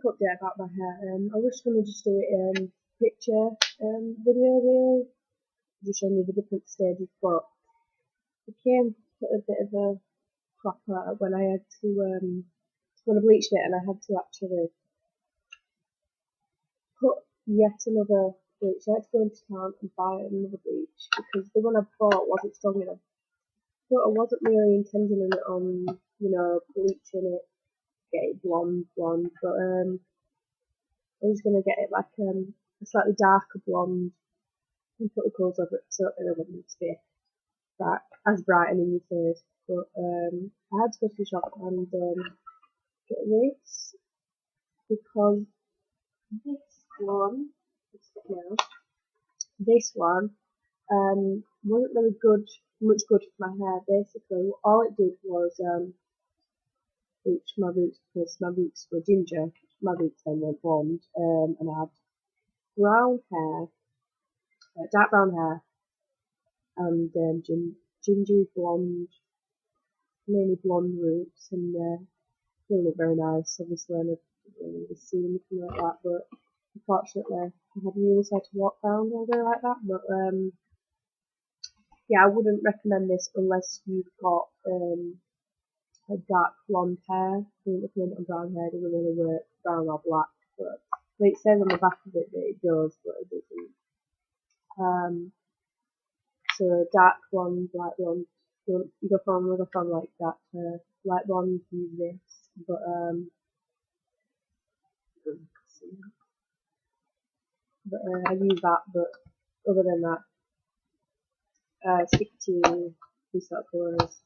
update about my hair. I was going to just do it picture video really, just showing you the different stages, but it came to a bit of a cropper when I had to when I bleached it and I had to actually put yet another bleach. I had to go into town and buy another bleach because the one I bought wasn't strong enough. But I wasn't really intending on, bleaching it, get it blonde, but I was gonna get it like a slightly darker blonde and put the colours over it so it wouldn't need to be that as bright and in your face. But I had to go to the shop and get this because this one wasn't really much good for my hair. Basically, all it did was bleach my roots because my roots were ginger. My roots then went blonde, and I had brown hair, dark brown hair, and gingery blonde, mainly blonde roots, and they look very nice. Obviously, I don't really see anything like that, but unfortunately, I hadn't really decided to walk around all day like that. But yeah, I wouldn't recommend this unless you've got a dark blonde hair. I wouldn't recommend it on brown hair. It doesn't really work, brown or black. But it says on the back of it that it does, but it doesn't. So dark blonde, light blonde. You go from like that light blonde, use this. But I use that. But other than that, stick to these sort of colours.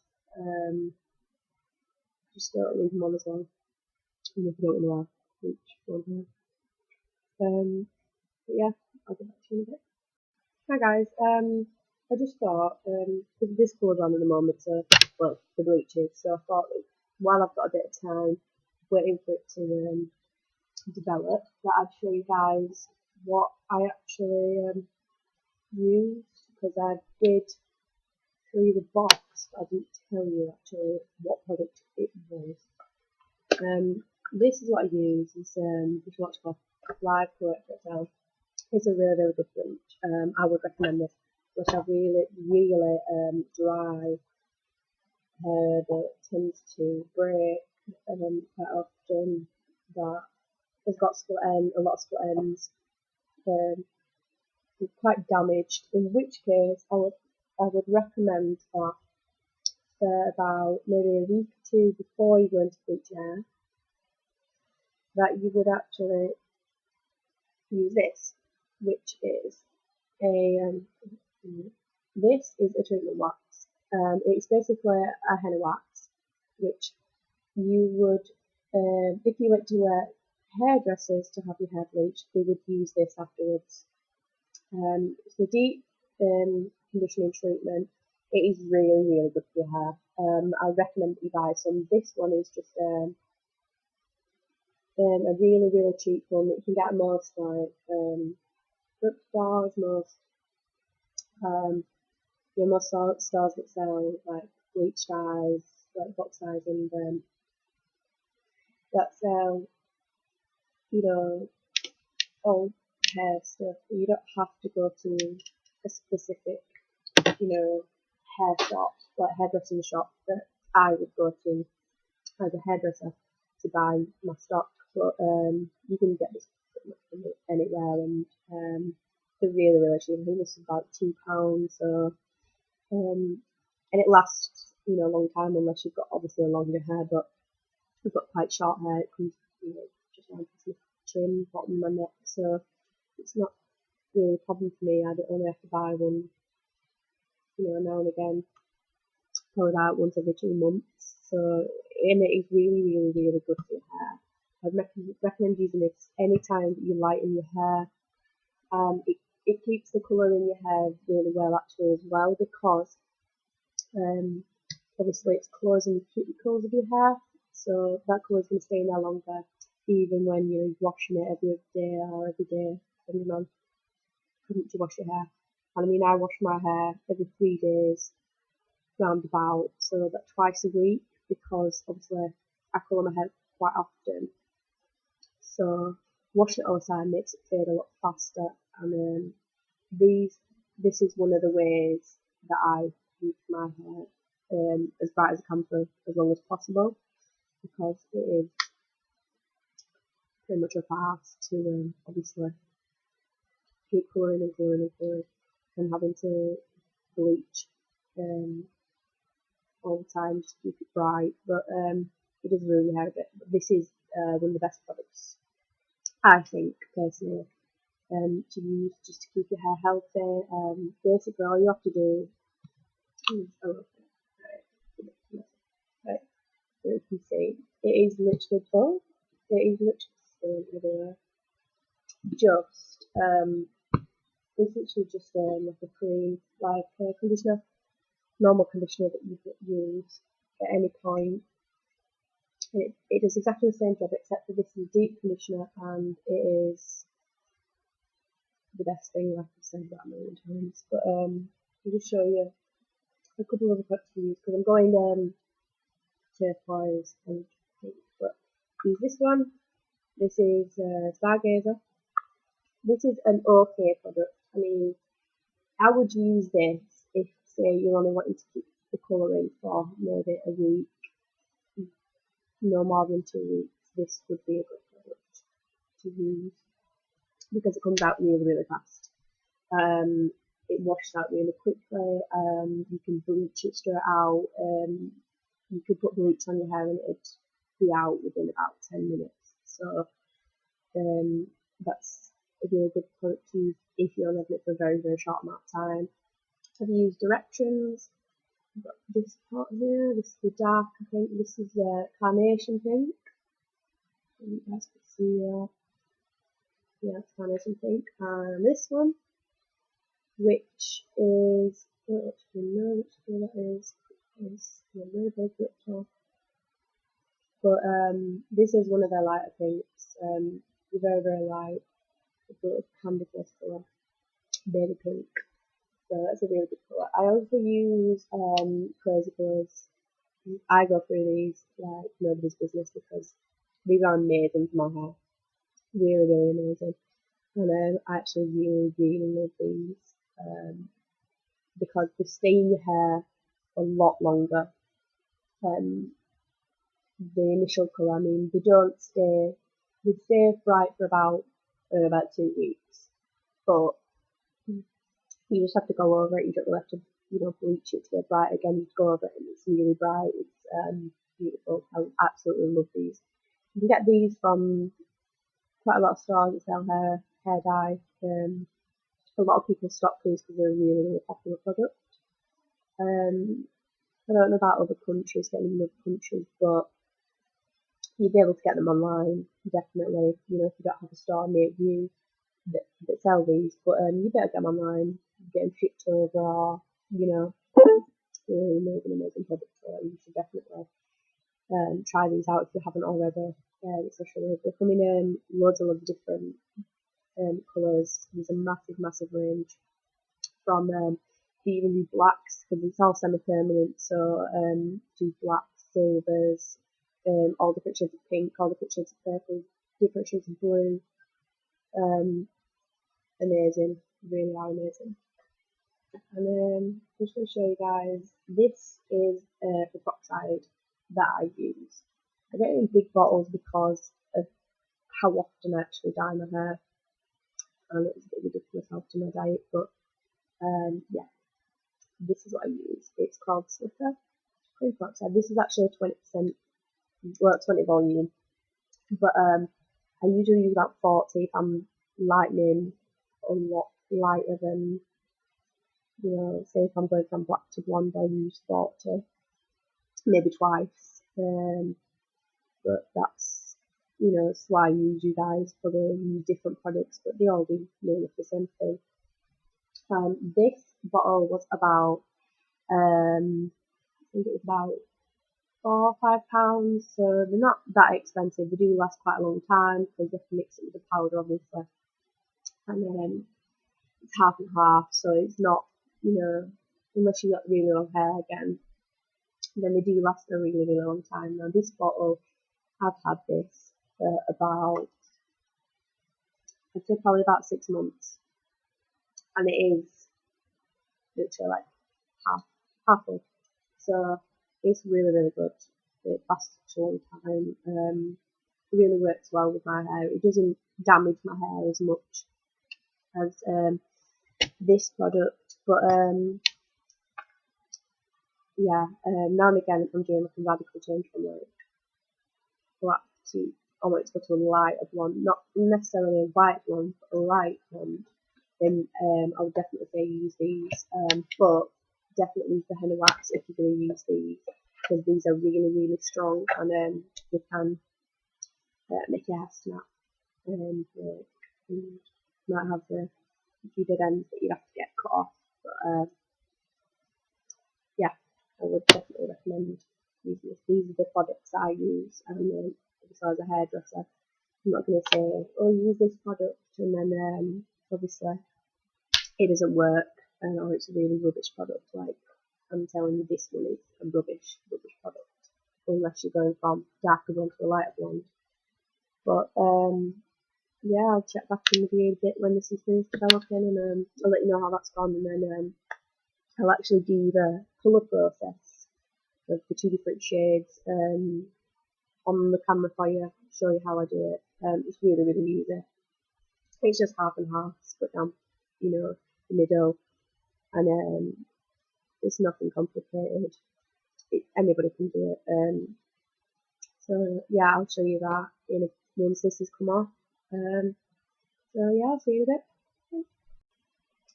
Just don't leave them on as well. Even if you don't want to bleach blonde hair. But yeah, I'll get back to you in a bit. Hi guys, I just thought, because this colour's on at the moment, well, the bleaches, so I thought while I've got a bit of time waiting for it to develop, that I'd show you guys what I actually used, because I did show you the box, but I didn't tell you actually what product it was. This is what I use. It's if you want to go live color now. It's a really good bleach. I would recommend this, but I really dry hair that tends to break quite often, that has got a lot of split ends, quite damaged. In which case, I would recommend that for about maybe a week or two before you go into bleach your hair, that you would actually use this, which is this is a treatment wax. It's basically a henna wax, which you would, if you went to hairdressers to have your hair bleached, they would use this afterwards. It's a deep conditioning treatment. It is really good for your hair. I recommend that you buy some. This one is just a really cheap one that you can get at most drugstores, most stores that sell like bleach dyes, like box dyes, and that sell all hair stuff. You don't have to go to a specific hair shop, like hairdressing shop that I would go to as a hairdresser to buy my stock, but you can get this anywhere, and they're really cheap. I think this is about £2, so and it lasts a long time unless you've got obviously a longer hair, but I've got quite short hair. It comes just down to my chin, bottom of my neck, so it's not really a problem for me. I don't only have to buy one now and again, probably about once every 2 months. So, and it is really good for your hair. I'd recommend using this anytime that you lighten your hair. It keeps the colour in your hair really well actually as well, because obviously it's closing the cuticles of your hair, so that colour is going to stay in there longer, even when you're washing it every day or every day, depending on how much you wash your hair. And I mean, I wash my hair every 3 days, roundabout, so that twice a week, because obviously I colour my hair quite often. So washing it all the time makes it fade a lot faster. And this is one of the ways that I keep my hair as bright as I can for as long as possible, because it is pretty much a farce to obviously keep colouring and colouring and colouring and having to bleach all the time just to keep it bright. But it does ruin your hair a bit. But this is one of the best products, I think, personally, to use just to keep your hair healthy. Basically, all you have to do is, right, so you can see, it is literally full. It is literally spilling everywhere. It's literally just like a cream, like a conditioner, normal conditioner that you could use at any point. It does exactly the same job, except for this is a deep conditioner, and it is the best thing, like I've said that a million times. But I'll just show you a couple of the products to use, because I'm going turquoise and pink. But use this one. This is Stargazer. This is an okay product. I mean, I would use this if, say, you're only wanting to keep the colour in for maybe a week, no more than 2 weeks. This would be a good product to use because it comes out really, really fast. It washes out really quickly. You can bleach it straight out. You could put bleach on your hair and it'd be out within about 10 minutes. So that's a really good product to use if you're on it for a very, very short amount of time. I've used directions. I've got this part here. This is the dark, I think. This is the carnation pink. You guys can see, yeah, it's carnation pink. And this one, which is, I don't actually know which colour that is. It's a really big picture. But this is one of their lighter pinks. Very, very light. It's a candy floss colour. Baby pink. So that's a really good colour. I also use Crazy Colours. I go through these like nobody's business because these are amazing for my hair. Really, really amazing. And I actually really, really love these because they stay in your hair a lot longer. The initial colour, I mean, they stay bright for about 2 weeks, but you just have to go over it. You don't really have to, bleach it to get bright again. You just go over it and it's really bright. It's beautiful. I absolutely love these. You can get these from quite a lot of stores that sell hair dye. A lot of people stock these because they're a really, really popular product. I don't know about other countries, getting them in other countries, but you'd be able to get them online, definitely. If you don't have a store near you that sell these, but you better get them online, get them shipped over, or really amazing products. So you should definitely try these out if you haven't already. Especially they come in loads of different colours. There's a massive, massive range from even do blacks because it's all semi-permanent. So do blacks, silvers, all different shades of pink, all different shades of purple, different shades of blue. Amazing, really are amazing. And just going to show you guys, this is the peroxide that I use. I get it in big bottles because of how often I actually dye my hair, and it's a bit ridiculous after my diet, but yeah, this is what I use. It's called Slicker Cream Peroxide. This is actually 20%, well, 20 volume, but I usually use about 40 if I'm lightening a lot lighter than, say if I'm going from black to blonde, I use 40, maybe twice. But that's, it's why I use you guys for the different products, but they all do nearly the same thing. This bottle was about, I think it was about £4 or £5, so they're not that expensive. They do last quite a long time because you have to mix it with the powder, obviously. And then it's half and half, so it's not, unless you got really long hair again, then they do last a really, really long time. Now this bottle, I've had this for about I'd say probably about 6 months, and it is literally like half full. So it's really, really good. It lasts such a long time. It really works well with my hair. It doesn't damage my hair as much as this product, but yeah, now and again if I'm doing like a radical change from like black to, I want it to go to a lighter blonde, not necessarily a white blonde, but a light blonde, then I would definitely say use these, but definitely use the henna wax if you're going to use these, because these are really, really strong, and they can make your hair snap, and you might have a few dead ends that you'd have to get cut off, but yeah, I would definitely recommend using this. These are the products I use, and obviously as a hairdresser, I'm not going to say, oh, use this product, and then obviously it doesn't work, or it's a really rubbish product. Like, I'm telling you, this one is a rubbish product, unless you're going from darker blonde to a lighter blonde. But yeah, I'll check back in with you a bit when this is finished developing, and I'll let you know how that's gone, and then I'll actually do the colour process of the 2 different shades on the camera for you, show you how I do it. It's really, really easy. It's just half and half, split down, the middle, and it's nothing complicated. Anybody can do it. So yeah, I'll show you that once this has come off. So yeah, I'll see you in a bit.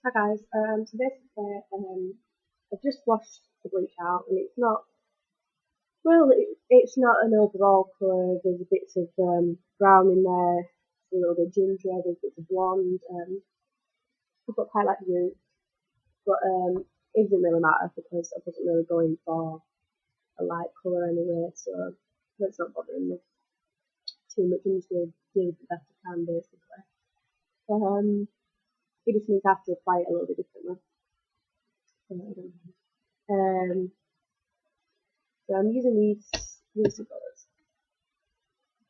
Hi guys. So basically, I've just washed the bleach out, and it's not. Well, it's not an overall colour. There's bits of brown in there, a little bit ginger, there's bits of blonde. I've got quite like roots, but it doesn't really matter because I wasn't really going for a light colour anyway, so that's not bothering me too much. I'm just going to do the best I can, basically. It just means I have to apply it a little bit differently. So I'm using these two colours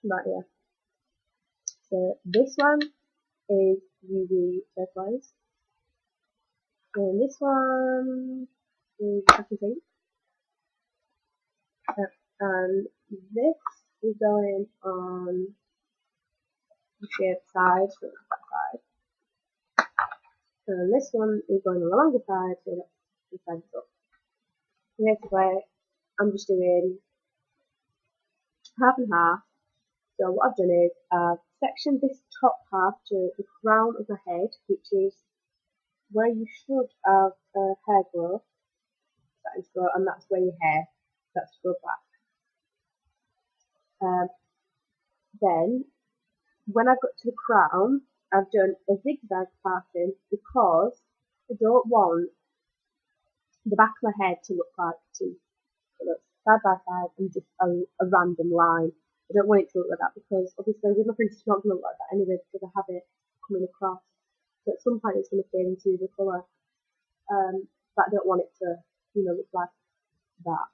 right here. So this one is UV Turquoise, and this one is Happy Pink, and this is going on the shade side, so that's that side, and this one is going on the longer side, so that's the side up. So basically, I'm just doing half and half. So what I've done is I've sectioned this top half to the crown of the head, which is where you should have hair growth, and that's where your hair starts to grow back. Then, when I've got to the crown, I've done a zigzag pattern because I don't want the back of my head to look like two colours side by side and just a random line. I don't want it to look like that because obviously with my print it's not going to look like that anyway because I have it coming across. So at some point it's going to fade into the colour. But I don't want it to, look like that.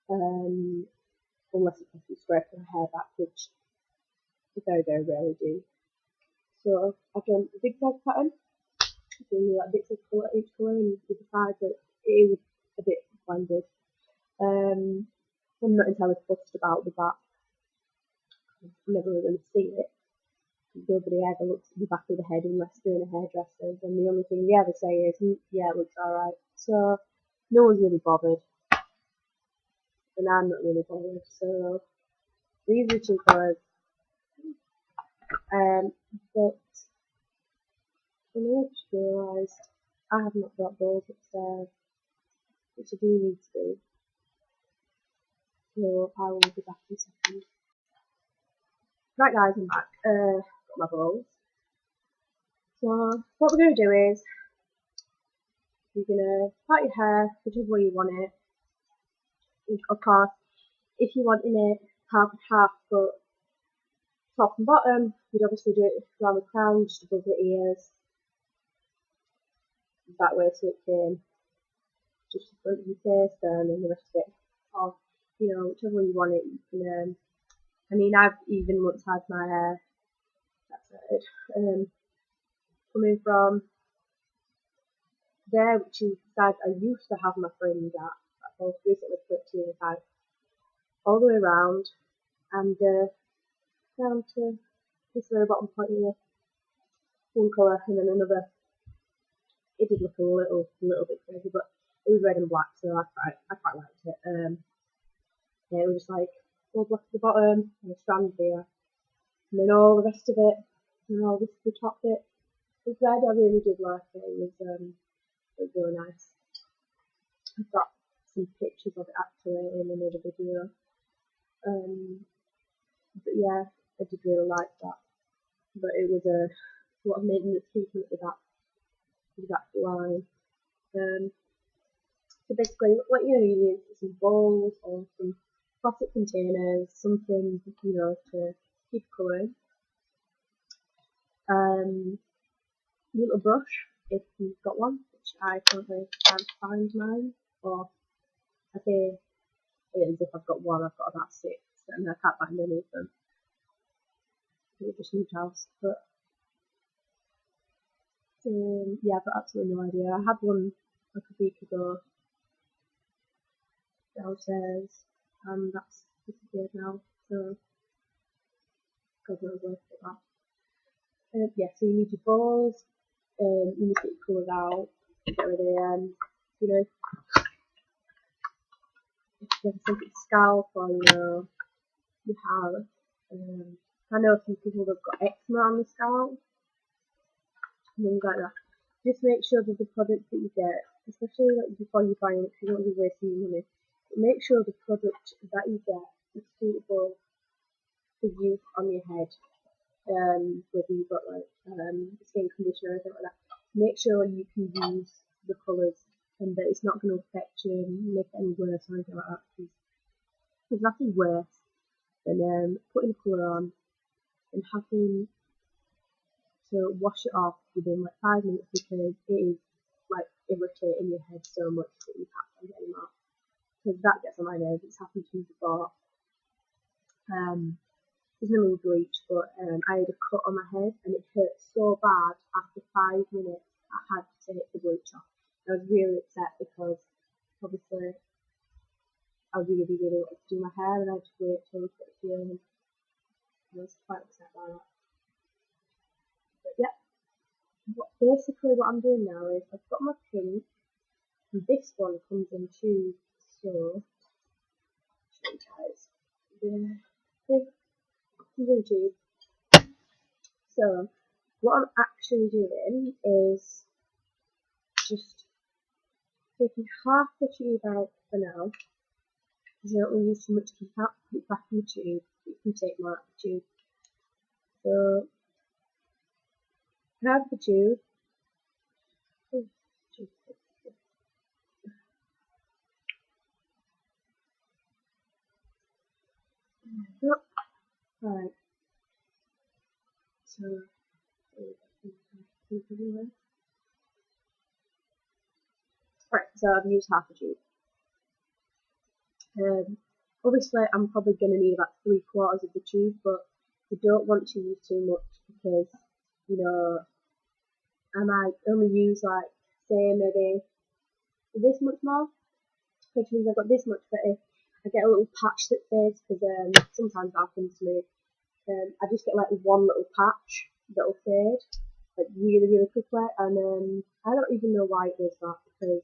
Unless it's actually scraping my hair back, which I very, very rarely do. So I've done a zigzag pattern, doing like bits of colour, each colour, and you decide that it is a bit blended. I'm not entirely fussed about the back. I'm never really going to see it. Nobody ever looks at the back of the head unless they're in a hairdresser's, and the only thing they ever say is, yeah, it looks alright. So no one's really bothered, and I'm not really bothered. So these are 2 colours. But I just realised I have not got those upstairs, which I do need to do. So I will be back in a second. Right guys, I'm back. Got my bowls. So what we're going to do is you're going to part your hair whichever way you want it. Of course, if you want it half and half, but top and bottom, you'd obviously do it around the crown, just above the ears. That way, so it came just the front of your face, and then the rest of it off. Whichever way you want it, you can. I mean, I've even once had my hair that started. Coming from there, which is the side I used to have my friends at, I was recently put to the side, all the way around, and down to this very bottom point here, one colour and then another. It did look a little bit crazy, but it was red and black, so I quite liked it. Yeah, it was just like all black at the bottom, and a strand here, and then all the rest of it, and all this the top bit. The red I really did like it. It was really nice. I've got some pictures of it actually in another video. But yeah, I did really like that. But it was a lot of maintenance keeping it with that exact line. So basically, what you need is some bowls or some plastic containers, something to keep colouring. A little brush if you've got one, which I currently can't find mine, or I say it is if I've got one, I've got about 6, and I can't find any of them. It just moved house, but yeah, I've got absolutely no idea. I had one like a week ago downstairs, and that's disappeared now, so God knows where to put that. Yeah, so you need your balls, you need to get your colours out, get rid of the, if you have something scalp or your hair. I know a few people have got eczema on the scalp, and things like that. Just make sure that the product that you get, especially like before you buy it, because you don't want to be wasting your money, but make sure the product that you get is suitable for use on your head. Whether you've got like skin conditioner or anything like that, make sure you can use the colours and that it's not going to affect you and make it any worse or anything like that. Because there's nothing worse than putting a colour on and having to wash it off within like 5 minutes because it is like irritating your head so much that you can't find it anymore. Because that gets on my nerves. It's happened to me before. There's no bleach, but I had a cut on my head and it hurt so bad. After 5 minutes, I had to take the bleach off. I was really upset because obviously I really wanted to do my hair and I had to wait till it got healed. I was quite upset by that. But yeah, basically what I'm doing now is I've got my pink, and this one comes in tubes, so I'll show you guys. Yeah, comes in tubes. So what I'm actually doing is just taking half the tube out for now, because I don't want to use too much, you can't put it back in the tube, you can take more out of the tube. So half the tube. Right. So right, so I've used half the tube. Obviously I'm probably going to need about 3/4 of the tube, but I don't want to use too much because, I might only use like, say maybe this much more, which means I've got this much, but if I get a little patch that fades, because sometimes that happens to me, I just get like one little patch that'll fade, like really quickly, and I don't even know why it does that, because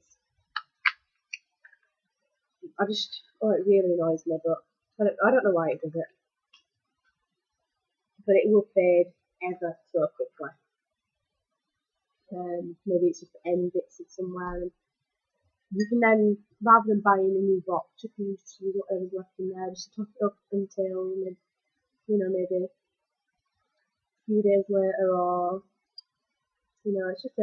it really annoys me, but I don't know why it does it, but it will fade ever so quickly. Maybe it's just the end bits of somewhere, and you can then, rather than buying a new box, you can just use whatever's left in there, just top it up until, maybe a few days later, or, it's just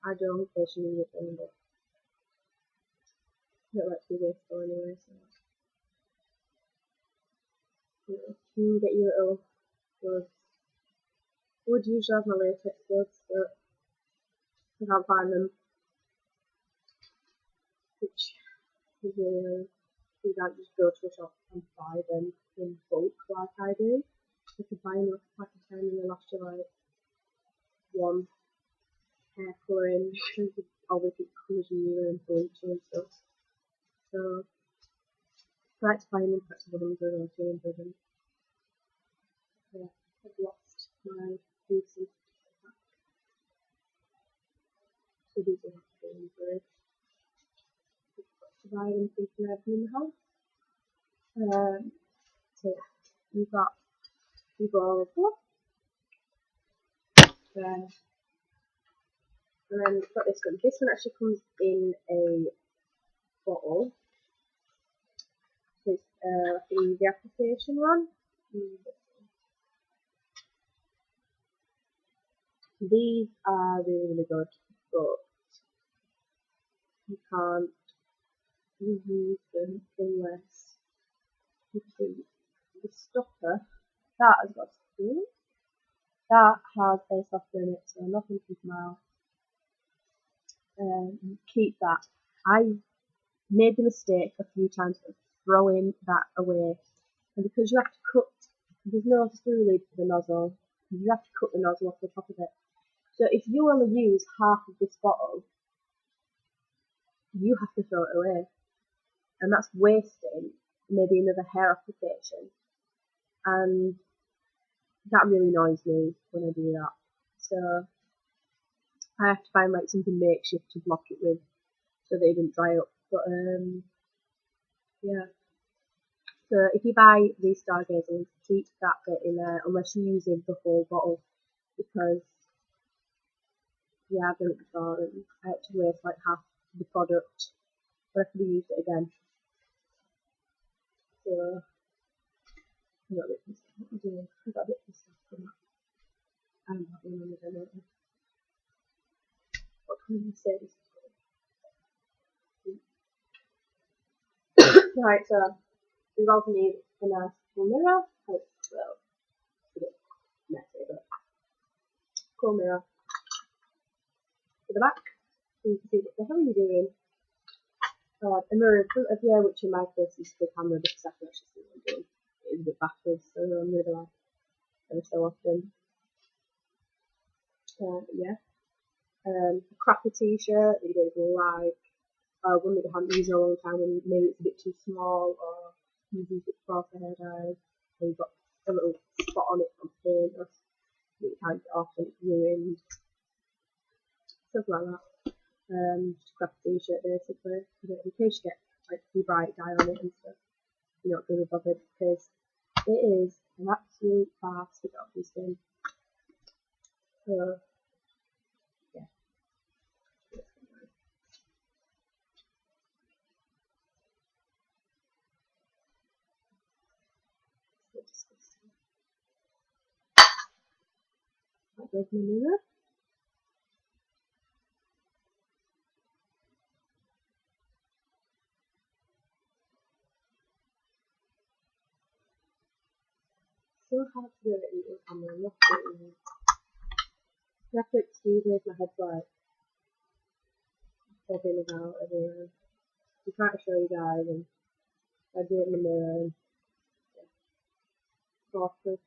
I don't in case you need it done, but I don't like to be wasteful anyway, so, you can get your little gloves. I would usually have my latex gloves, but I can't find them, which is really, you can't just go to a shop and buy them in bulk like I do. You can buy them like a to like one hair colouring because of all the different colours in here and bleaching and stuff. So I like to find them perhaps 100 or 200 and yeah, I've lost my recent pack. So these will have to go in for it. I've got to buy them thinking I've been in the house. So yeah, you've got all of them. And then we've got this one. This one actually comes in a bottle. So it's the application one. These are really, really good, but you can't use them unless you see the stopper. That has got stopper in it. That has a stopper in it, so nothing can come out. Keep that. I made the mistake a few times of throwing that away, and because you have to cut, there's no screw lid for the nozzle, you have to cut the nozzle off the top of it. So if you only use half of this bottle, you have to throw it away, and that's wasting maybe another hair application, and that really annoys me when I do that. So I have to find like something makeshift to block it with so that it doesn't dry up. But yeah. So if you buy these stargazers, keep that bit in there unless you're using the whole bottle, because yeah, I've done it before and I had to waste like half the product, but I could have used it again. So I got a bit pissed off. What am I doing? I got a bit pissed off from that. I'm not one on the generator. What can you say this is good? Right, so we also need a nice cool mirror. Well, it's a bit messy, but cool mirror to the back, so you can see what the hell you're doing. A mirror in front of you, which in my case is the camera because I can actually see what I'm doing. It is a bit backwards, so I'm really like every so often. Yeah. A crappy t-shirt that you don't like, one that you haven't used in a long time and maybe it's a bit too small, or you've used it before for hair dye, or you've got a little spot on it from paint, or that you can't get off and it's ruined. Stuff like that. Just a crappy t-shirt basically, in case you get like too bright dye on it and stuff, you're not going to be bothered because it is an absolute farce to get off your skin. So, yeah. So disgusting. That goes my mirror. So hard to do it in the camera. You have to excuse me if my head's like bobbing about everywhere. I'm trying to show you guys, and I do it in the mirror, and yeah, it's awkward.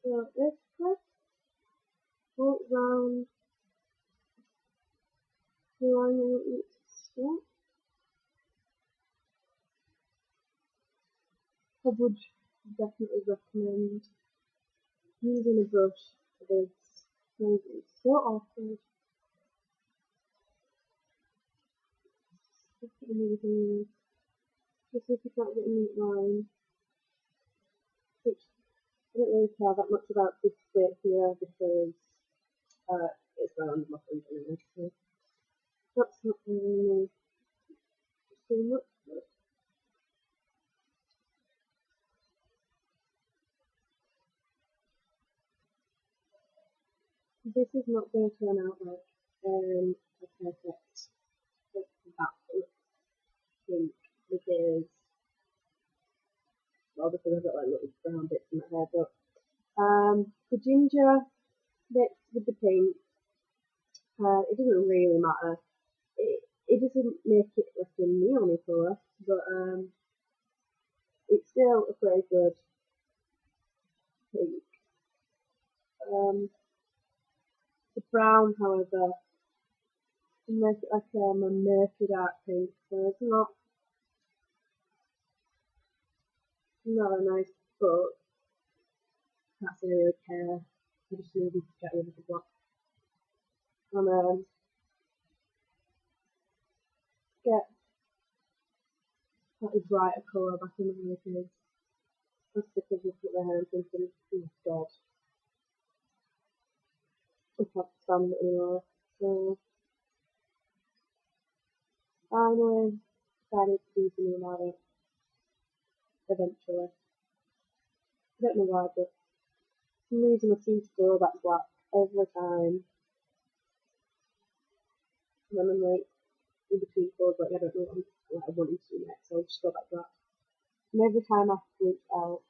So let's just walk round the line of each step. I would definitely recommend using a brush for this. It's so awkward. Just put amazing. Just if you can't get a neat line, which I don't really care that much about this bit here because it's around my face anyway, so that's not really too much. But this is not going to turn out like a perfect it doesn't really matter. It doesn't make it like a neon colour, but it's still a very good pink. The brown, however, can make it like a murky dark pink, so it's not a nice book. Can't say I really care. I just needed to get rid of the black. And get slightly brighter colour back in the because I'm sick of looking at my hair and thinking, oh god, I can't stand it anymore. So finally decided to do something about it eventually. I don't know why, but for some reason I seem to go back black every time. And then I'm like in between clothes, like I don't know what I want to do next, so I'll just go back black. And every time I freak out.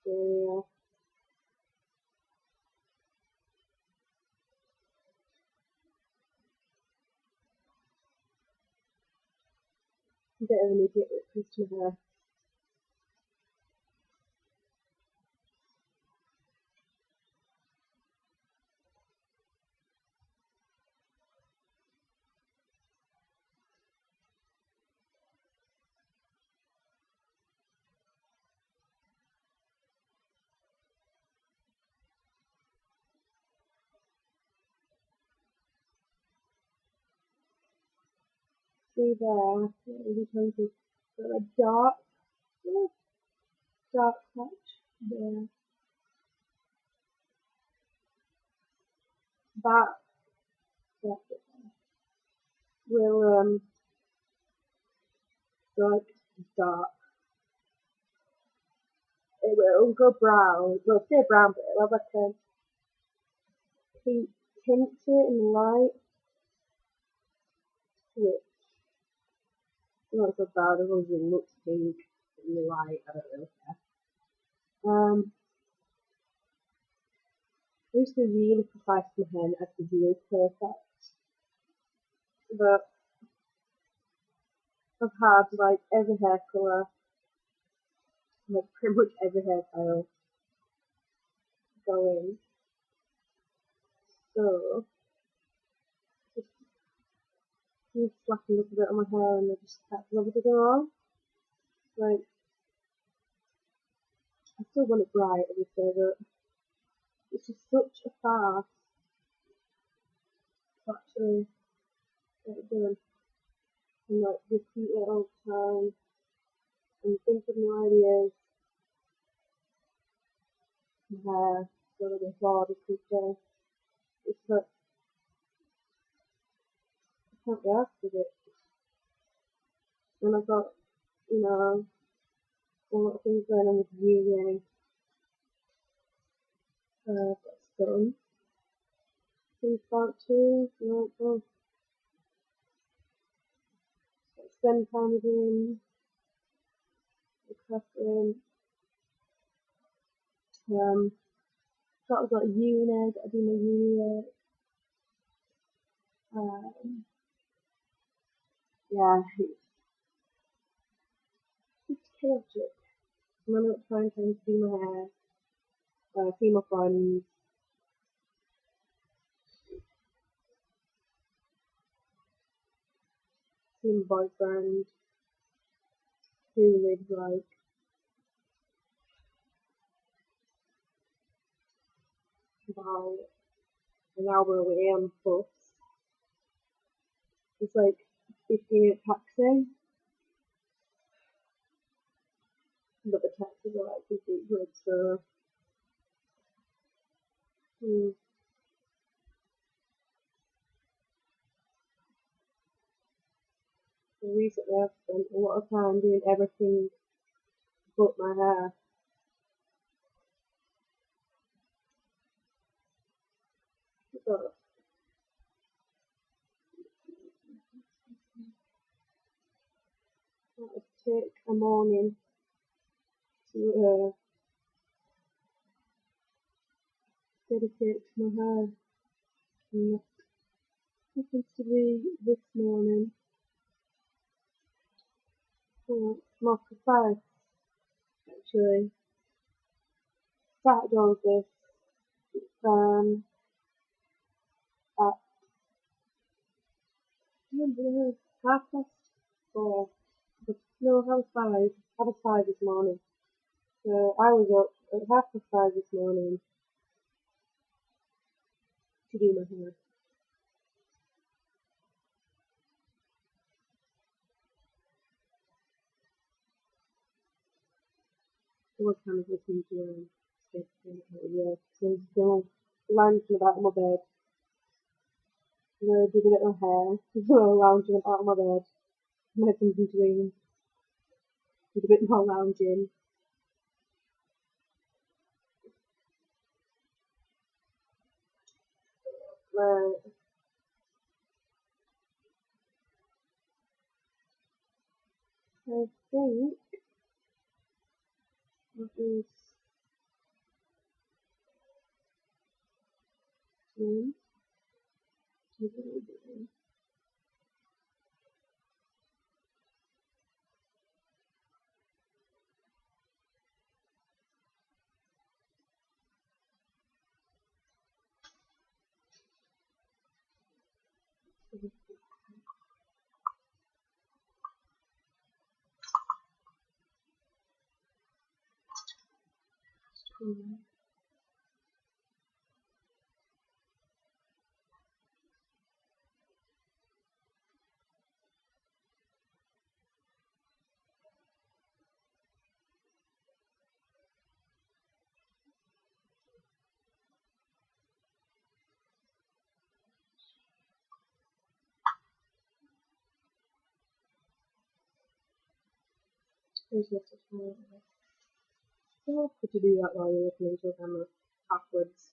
So yeah. I'm a bit of an idiot when it comes to my hair. See there, really trying to got a dark patch there. That will go like dark. It will go brown. Well, stay brown, but it'll have like a pink tint to it in the light. Which not so bad as long as it looks pink in the light. I don't really care. I used to really precise my hair and it was really perfect. But I've had like every hair colour, like pretty much every hairstyle going. So just slapping a little bit on my hair and I just tap everything off. Like I still want it bright obviously, but it's just such a farce to actually get it done. And like repeat it all the time and think of new ideas. My hair, so that it's bored because it's like I can't be asked with it. And I've got, you know, a lot of things going on with uni. Got some things about to, spend time with him, discussing. I've got uni, got to do my uni. Yeah, it's chaotic. And I'm not trying to do my hair, see my friends, see my boyfriend, who lives like about an hour away on the bus. It's like 15-minute taxi, but the taxis are like 15 quid, so recently I've spent a lot of time doing everything but my hair. So that would take a morning to dedicate to my hair. And that happens to be this morning. More precise, actually. Started all of this at half past 4. But no, half past 5 this morning. So I was up at half past 5 this morning to do my hair. I was kind of listening to stuff at work. So I was still lounging about in my bed, did a bit of hair, lounging about in my bed, my headphones in between, did a bit more lounging. Right. I think that is one, two, three. There's lots of hair. It's awkward to do that while you're looking into a camera backwards.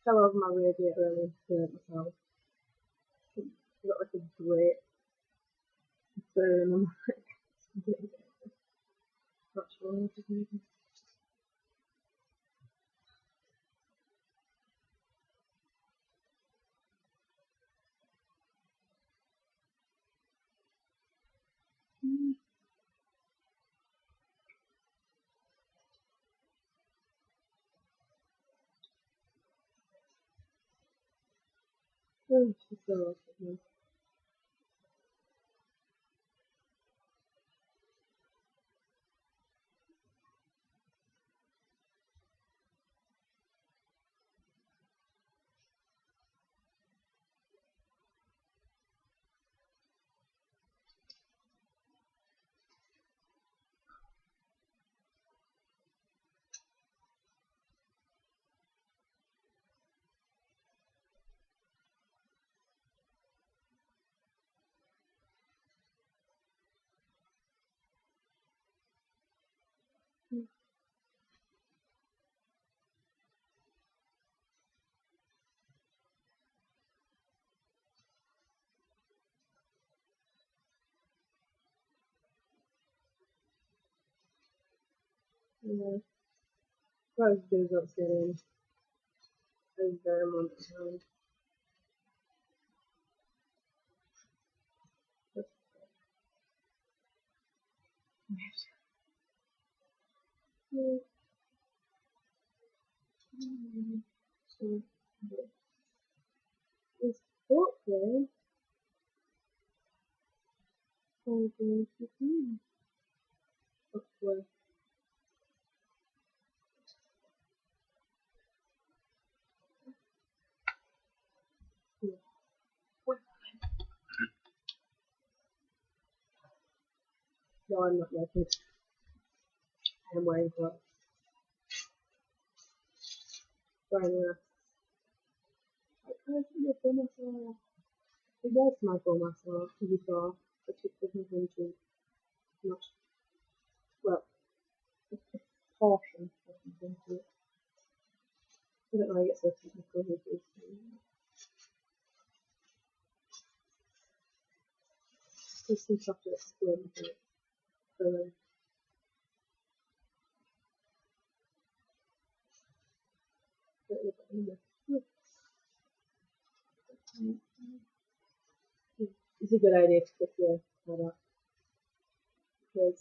Fell over my radiator earlier and hurt myself. I got like a great burn on my not sure what to do. Oh, she's so awesome. Yeah. Probably as good as what's getting. I was very much behind. So, it's hopefully going to be hopefully. Yeah. No, I'm not naked. I am wearing clothes. But anyway, like, I think my bum massage. It was my bum massage before, but it doesn't seem to not, well, a portion of something to it. I don't know why I get so technical with these things. Just seems to have to explain it. So, it's a good idea to put your head up because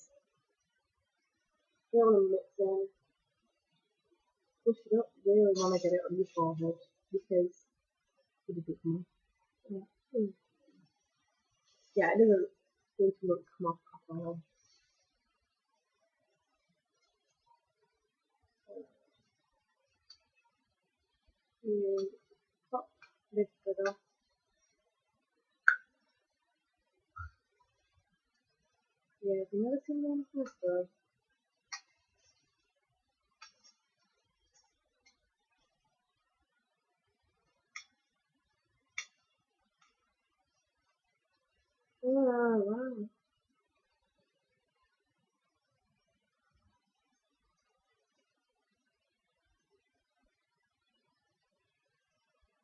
you don't want to mix in. But you don't really want to get it on your forehead because it's a bit more. Yeah, it doesn't seem to want to come off at all. And pop this bit off. Yeah, I've never seen one before. Oh, wow.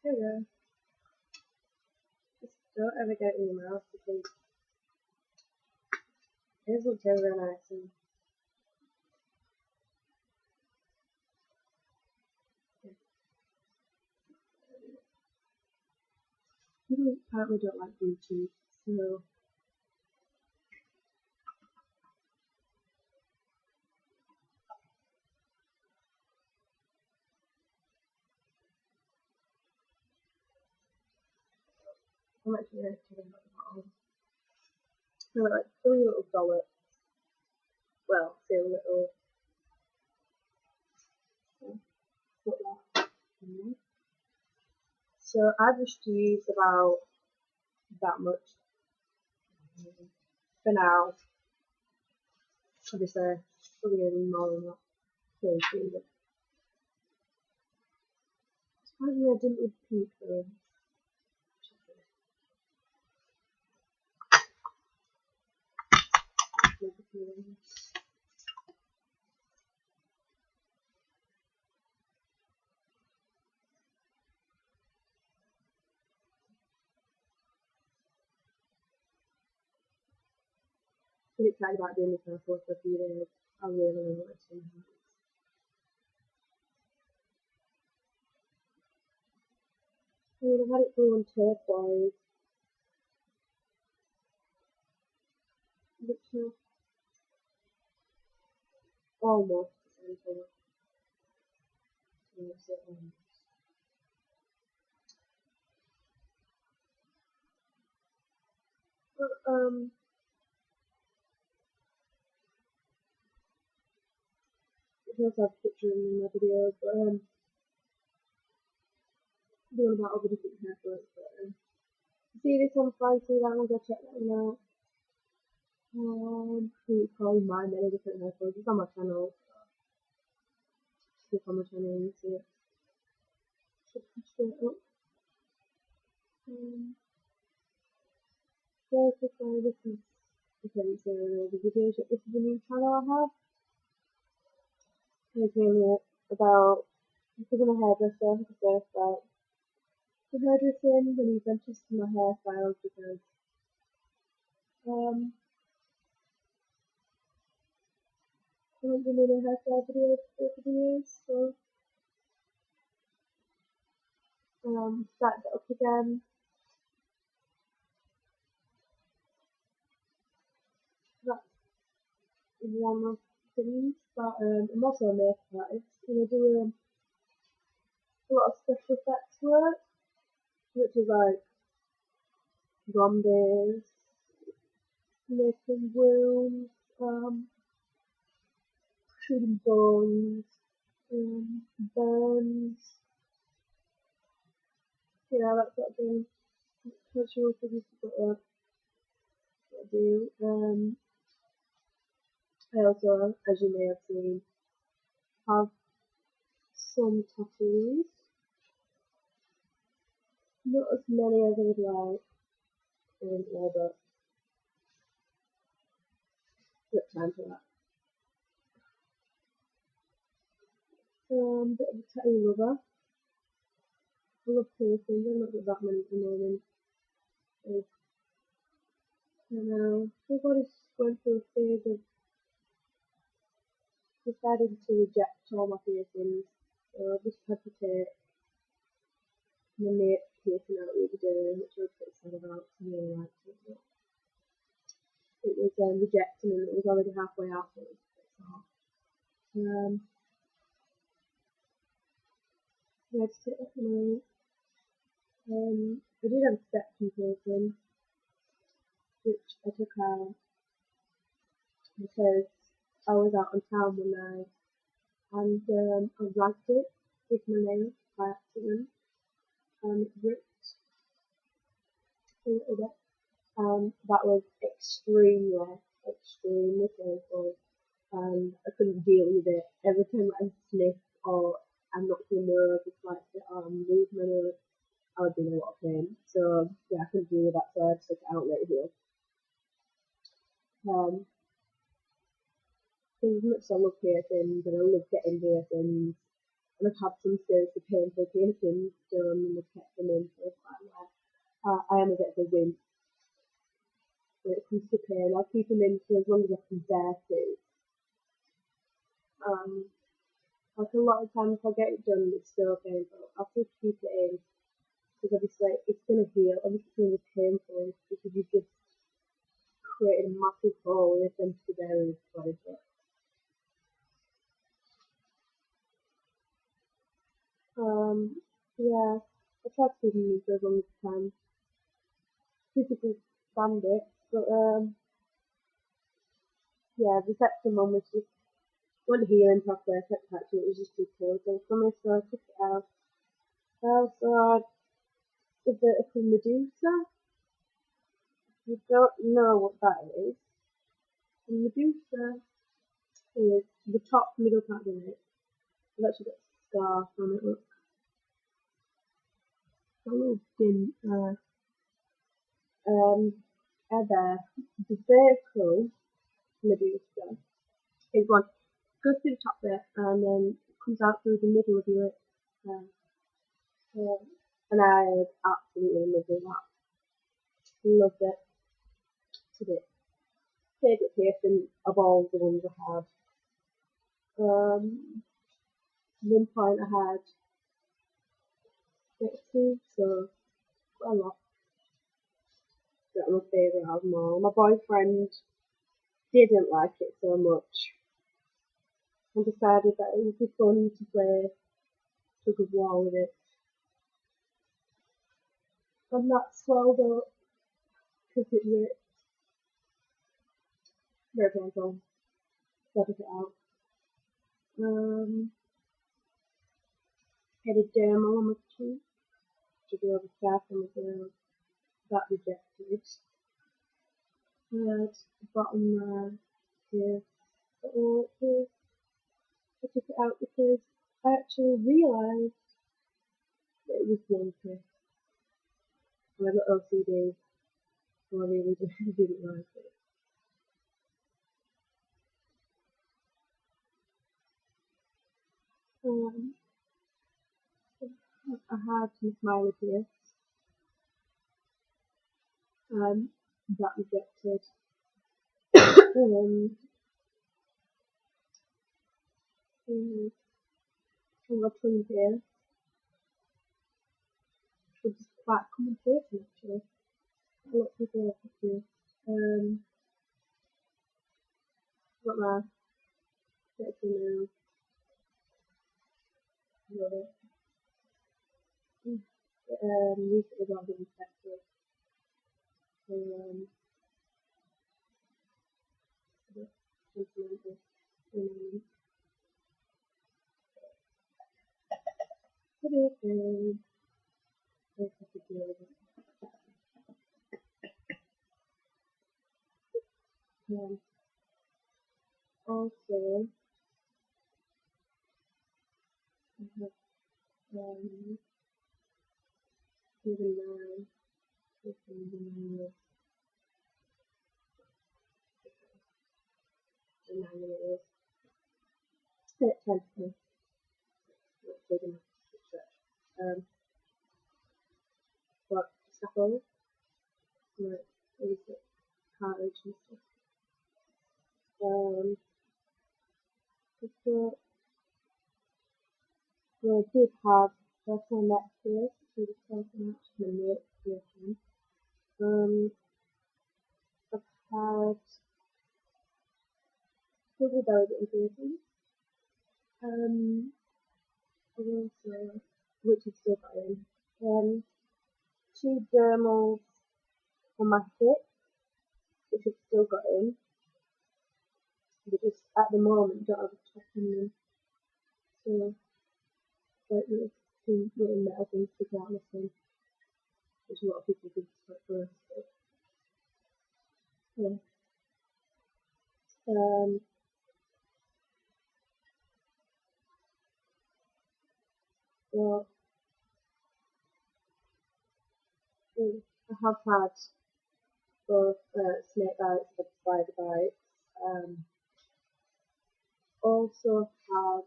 There you go. Just don't ever get it in your mouth because it doesn't taste very nice. And people apparently don't like blue cheese, so I'm actually going to take out the bottle. So like 3 little dollops. Well, say a little. Put that in there. So I just used about that much for now. Obviously, probably going to need more than that. So, surprisingly, I didn't eat pink though. I'm excited about doing this now for a few days. I really want to see how I mean, I've had it through on Turquoise, which is almost the same thing. So, but, it also have a picture in my video, but the one about all the different hair products. But, see this one, fine, see that one, go check that one out. It's called My Many Different Hair Products. It's on my channel. Click on my channel and see it. Should push straight up. So, this is okay, so the video, this is a new channel I have. I'm doing it about because I'm a hairdresser, the first like the hairdressing when he's interested in my hairstyles because I haven't been doing a hairstyle video for a couple of years, so started it up again. That's one of the things, but I'm also a makeup artist and I do a lot of special effects work, which is like zombies, making wounds, shooting bones, burns, that sort of thing. Casual things like that I do. I also, as you may have seen, have some tattoos. Not as many as I would like. But got time for that. Bit of a tattoo lover. I love piercings. I've not got that many at the moment. I know. Everybody's going through a phase of deciding to reject all my piercings. So I just had to take my mate's piercing out the other day, which I was pretty sad about. I really liked it. But it was rejecting and it was already halfway out, so it was a bit sad. I had to take that one out. I did have a septum piercing, which I took out because I was out on town one night and I ragged it with my nail by accident and it ripped a little bit. That was extremely painful and I couldn't deal with it. Every time I sniffed or I knocked my nose, it's like moved my nose, I would be in a lot of pain. So yeah, I couldn't deal with that, so I had to take it out and let it heal. As much as I love piercings and I love getting piercings, and I've had some seriously painful piercings done and I've kept them in for quite a while. I am a bit of a wimp when it comes to pain. I'll keep them in for as long as I can bear to. Like a lot of times if I get it done and it's still painful, I'll still keep it in because obviously it's going to heal. Obviously it's going to be painful because you've just created a massive hole in a sensitive area of the body. Yeah, I tried to keep them in for as long as I can. Physically stand it, but yeah, the second one was just wasn't healing properly. I kept touching it was just too painful for me, so I took it out. I also had a vertical Medusa. If you don't know what that is, a Medusa is the top middle part of it. I've actually got a scar on it. Look, a little dint there. There, the vertical Medusa is one goes through the top bit and then comes out through the middle of your lip. And I absolutely loved that. Loved it to bits. Favourite piercing of all the ones I had. One point I had 32, so quite a lot. That was my favourite out of them all. My boyfriend didn't like it so much and decided that it would be fun to play tug of war with it. And that swelled up because it ripped. Very painful. So I took it out. Had a dermal on my cheek to do over staff on the girl. That rejected. Had the bottom there, here, but all here. I took it out because I actually realised that it was one piece. And I got OCD, so I really didn't like it. I had some smiley pierce, that rejected. I got twin pierce, which is quite common piercing actually. A lot of people like it. Got my sexy nails. Love it. Recently got them infected. Sentimental. What do you think? Also, I have even now, the 9 years, 10 years, not big enough to stretch. But scaffold, like, basic cartilage and stuff. Before, I did have personal neck here, so the person actually my neck piercing. I've had double belly button piercing. I've also, which I've still got in, 2 dermals on my hip, which I've still got in. But just at the moment don't have a check on them. So, like, two little metal things stick out missing, which a lot of people think is quite gross. Yeah. Well, I have had both snake bites and spider bites. Also had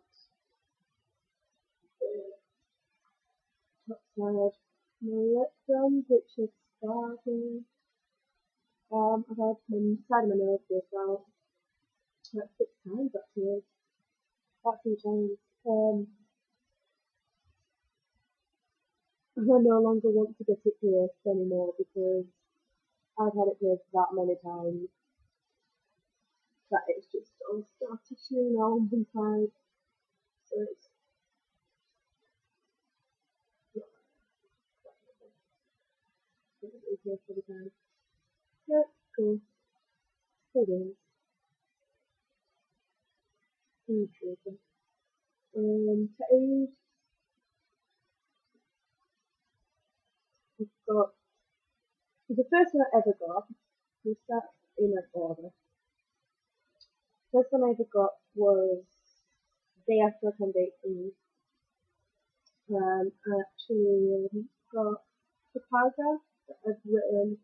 top side molybdenum, which is starting. I've had the side of my nose pierced out like 6 times actually, quite a few times. I no longer want to get it pierced anymore because I've had it pierced that many times that it's just all scar tissue now on one side. So it's not definitely pierced every time. Yeah, cool. It is. Interesting. Tattoos. I've got the first one I ever got. We start in an order. First one I ever got was the day after I turned 18. I actually got the paragraph that I've written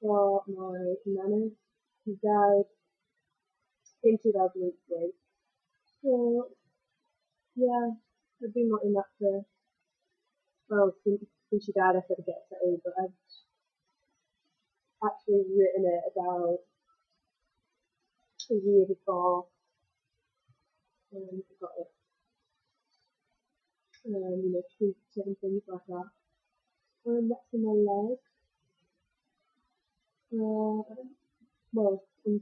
for my nanny, who died in 2003. So, yeah, I've been wanting that for, well, since she died I said I'd get a tattoo, but I've actually written it about a year before I got it. Tweets and things like that. That's in my leg. Well, in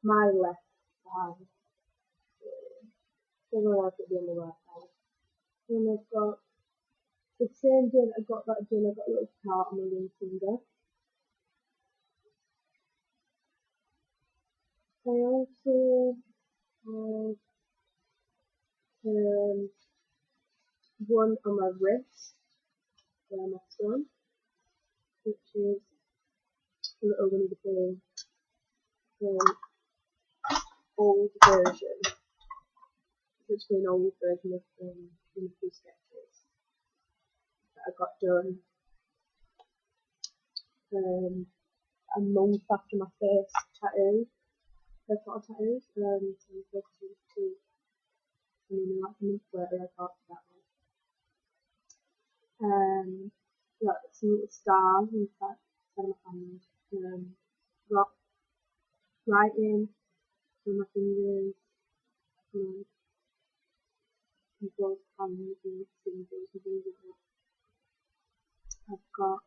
my left side. Everyone else will be on the right side. And I've got the same day I got that done, I got a little part on my ring finger. I also have one on my wrist where my son, which is a little Winnie the Pooh old version. It's actually an old version of Winnie the Pooh sketches that I got done a month after my first tattoo. First lot of tattoos. So the first two, and then like a month later I got that one. Like some little stars inside my family. Got writing on my fingers, and both hands and fingers and things like that. I've got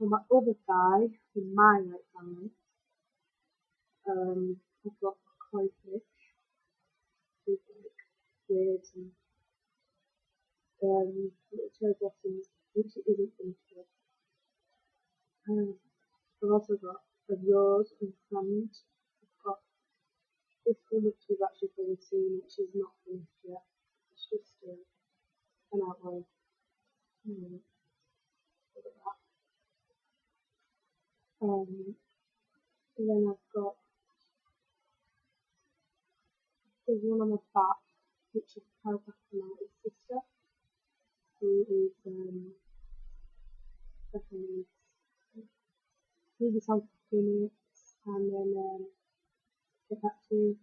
on my other thigh, in my right thigh, I've got a koi fish with like waves and little cherry blossoms, which it isn't finished yet. I've also got a rose in front. I've got this one which we've actually probably seen, which is not finished yet. It's just an outline. Look at that. Then I've got there's one on my back, which is chiropractor Marty's sister, who is recommends maybe sound for 2 minutes and then get back to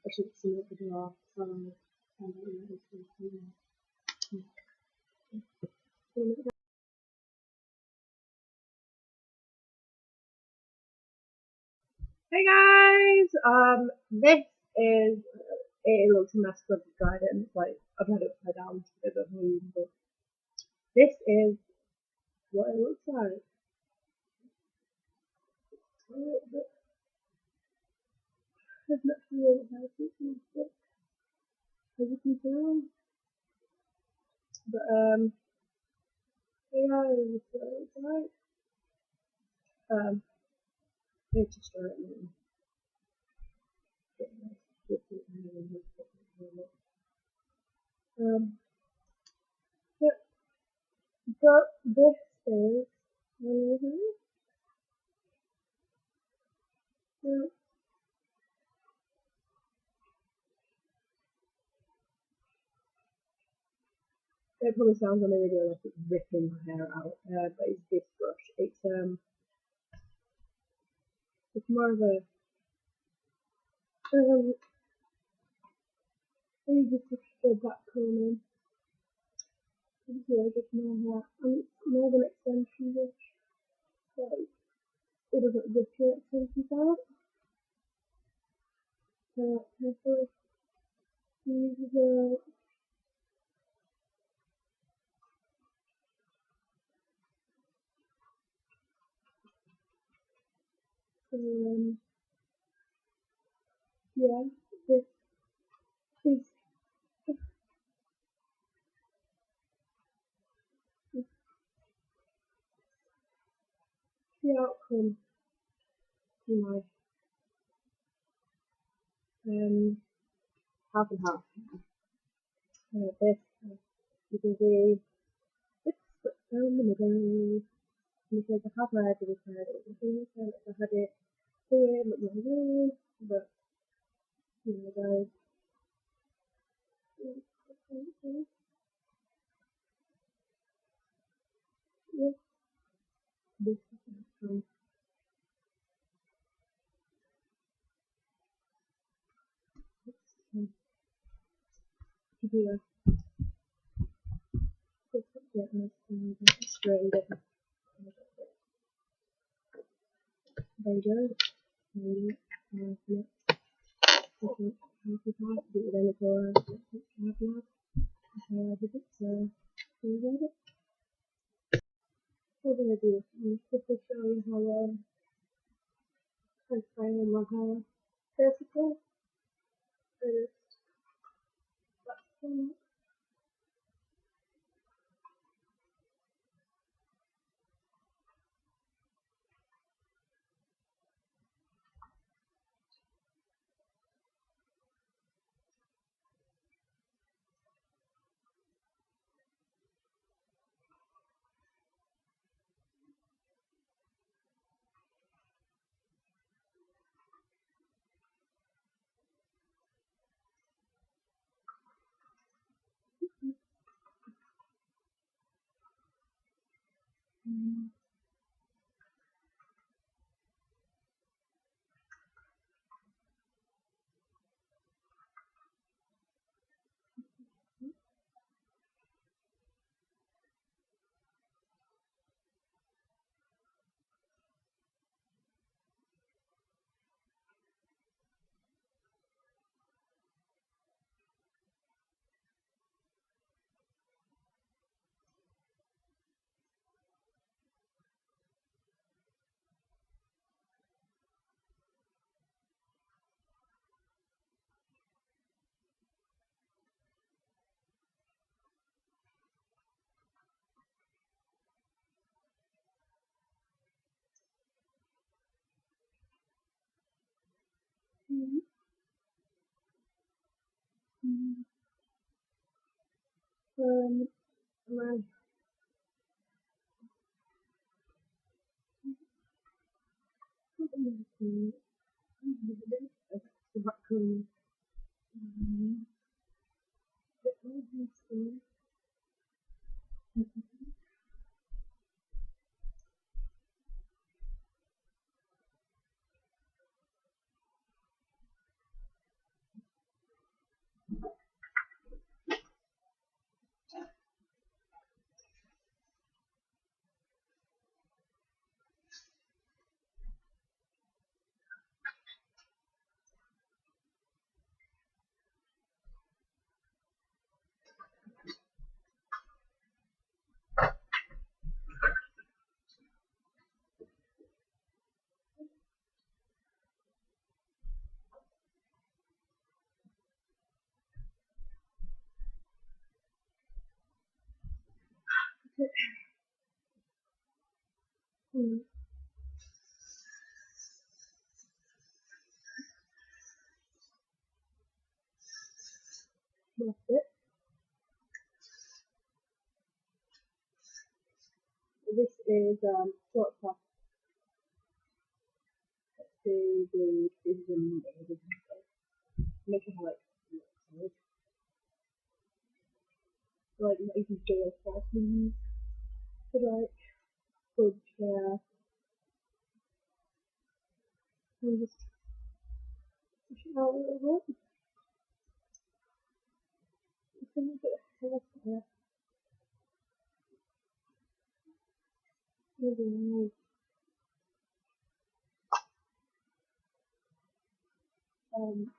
I should see what the door so Hey guys! This is it looks a mess because I've dried it and it's like I've had it upside down to get a bit of volume, but this is what it looks like. There's not really healthy as you can tell. But hey guys, so it's alright. They just start now. Yeah, but this is uh, it probably sounds on the video like it's ripping my hair out, but it's this brush. It's more of a easy to go back combing. It's really good for my hair, and it's more of an extension brush, so it doesn't rip your extensions out. So carefully use the yeah, this is the outcome to my half and half. This you can see it's split down the middle because I have read the required everything, so I had it here, look my way, but you know guys. Yeah, this is the to do a quick update on this straightened it. There you go. And yeah, different happy part, do it in the core, happy part. That's how I did it, so here you go. What did I do? I'm just to show you how I frame my hair. Basically, I just my raccoon. Mm. Mm. That's it. This is short top. The blue is amazing. Look at how it looks. Like not even gale force movies. But like good care. I'm just pushing out a little bit. It's a little bit of hair. Really nice. Um,